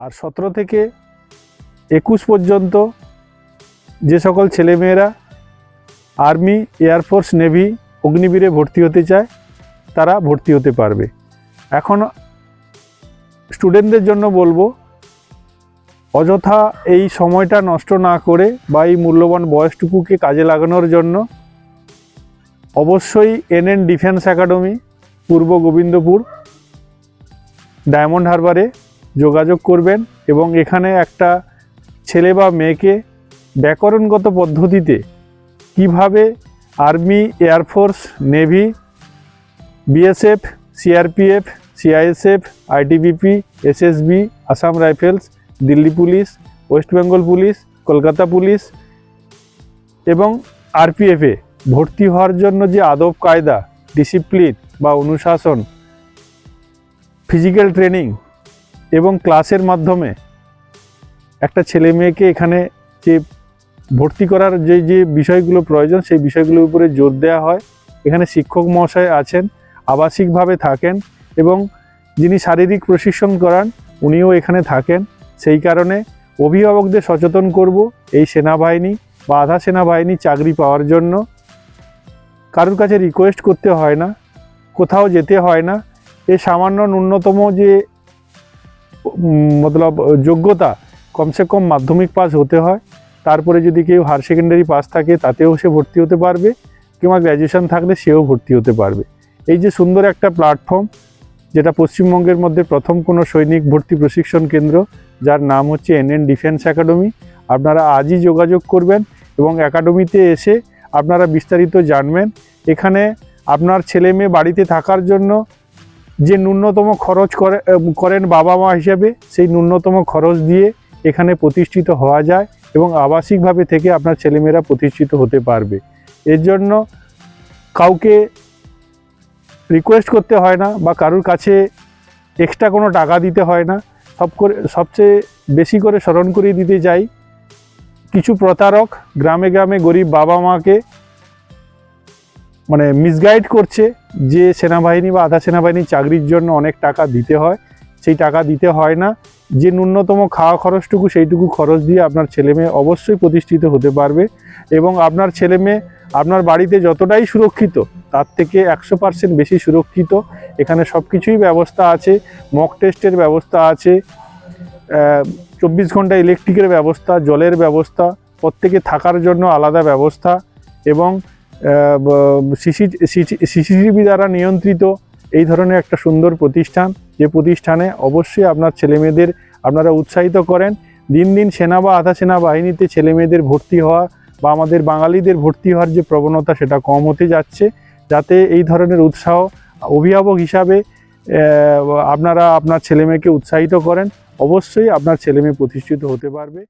আর 17 থেকে 21 পর্যন্ত যে সকল ছেলেমেয়েরা আর্মি, এয়ারফোর্স, নেভি, অগ্নিবীরে ভর্তি হতে চায় তারা ভর্তি হতে পারবে। এখন স্টুডেন্টদের জন্য বলবো, অযথা এই সময়টা নষ্ট না করে বা এই মূল্যবান বয়সটুকুকে কাজে লাগানোর জন্য অবশ্যই NN ডিফেন্স একাডেমি, পূর্ব গোবিন্দপুর, ডায়মন্ড হারবারে যোগাযোগ করবেন এবং এখানে একটা ছেলে বা মেয়েকে ব্যাকরণগত পদ্ধতিতে কিভাবে army, air force, navy, BSF, CRPF, CISF, ITBP, SSB, Assam rifles, Delhi police, West Bengal police, Kolkata police এবং RPF-এ ভর্তি হওয়ার জন্য যে আদব কায়দা, ডিসিপ্লিন বা অনুশাসন, ফিজিক্যাল ট্রেনিং এবং ক্লাসের মাধ্যমে একটা ছেলে মেয়েকে এখানে যে ভর্তি করার যে বিষয়গুলো প্রয়োজন সেই বিষয়গুলোর উপরে জোর দেওয়া হয়। এখানে শিক্ষক মহাশয় আছেন, আবাসিকভাবে থাকেন এবং যিনি শারীরিক প্রশিক্ষণ করান উনিও এখানে থাকেন। সেই কারণে অভিভাবকদের সচেতন করব এই সেনাবাহিনী বা আধা সেনাবাহিনী চাকরি পাওয়ার জন্য। কারোর কাছে রিকোয়েস্ট করতে হয় না, কোথাও যেতে হয় না। এই সামান্য ন্যূনতম যে মতলব যোগ্যতা, কমসে কম মাধ্যমিক পাস হতে হয়। তারপরে যদি কেউ হায়ার সেকেন্ডারি পাস থাকে তাতেও সে ভর্তি হতে পারবে, কিংবা গ্র্যাজুয়েশন থাকলে সেও ভর্তি হতে পারবে। এই যে সুন্দর একটা প্ল্যাটফর্ম, যেটা পশ্চিমবঙ্গের মধ্যে প্রথম কোনো সৈনিক ভর্তি প্রশিক্ষণ কেন্দ্র, যার নাম হচ্ছে NN ডিফেন্স একাডেমি। আপনারা আজই যোগাযোগ করবেন এবং একাডেমিতে এসে আপনারা বিস্তারিত জানবেন। এখানে আপনার ছেলে মেয়ে বাড়িতে থাকার জন্য যে ন্যূনতম খরচ করেন বাবা মা হিসেবে, সেই ন্যূনতম খরচ দিয়ে এখানে প্রতিষ্ঠিত হওয়া যায় এবং আবাসিকভাবে থেকে আপনার ছেলেমেয়েরা প্রতিষ্ঠিত হতে পারবে। এর জন্য কাউকে রিকোয়েস্ট করতে হয় না বা কারোর কাছে এক্সট্রা কোনো টাকা দিতে হয় না। সবচেয়ে বেশি করে স্মরণ করিয়ে দিতে চাই, কিছু প্রতারক গ্রামে গ্রামে গরিব বাবা মাকে মিসগাইড করছে যে সেনাবাহিনী বা আধা সেনাবাহিনী চাকরির জন্য অনেক টাকা দিতে হয়। সেই টাকা দিতে হয় না। যে ন্যূনতম খাওয়া খরচটুকু, সেইটুকু খরচ দিয়ে আপনার ছেলেমেয়ে অবশ্যই প্রতিষ্ঠিত হতে পারবে এবং আপনার ছেলেমেয়ে আপনার বাড়িতে যতটাই সুরক্ষিত তার থেকে 100% বেশি সুরক্ষিত। এখানে সব কিছুই ব্যবস্থা আছে, মক টেস্টের ব্যবস্থা আছে, 24 ঘন্টা ইলেকট্রিকের ব্যবস্থা, জলের ব্যবস্থা, প্রত্যেকে থাকার জন্য আলাদা ব্যবস্থা এবং CCTV দ্বারা নিয়ন্ত্রিত এই ধরনের একটা সুন্দর প্রতিষ্ঠান, যে প্রতিষ্ঠানে অবশ্যই আপনার ছেলেমেয়েদের আপনারা উৎসাহিত করেন। দিন দিন সেনা বা আধা সেনা বাহিনীতে ছেলেমেয়েদের ভর্তি হওয়া বা আমাদের বাঙালিদের ভর্তি হওয়ার যে প্রবণতা সেটা কম হতে যাচ্ছে। যাতে এই ধরনের উৎসাহ অভিভাবক হিসাবে আপনারা আপনার ছেলেমেয়েকে উৎসাহিত করেন, অবশ্যই আপনার ছেলেমেয়ে প্রতিষ্ঠিত হতে পারবে।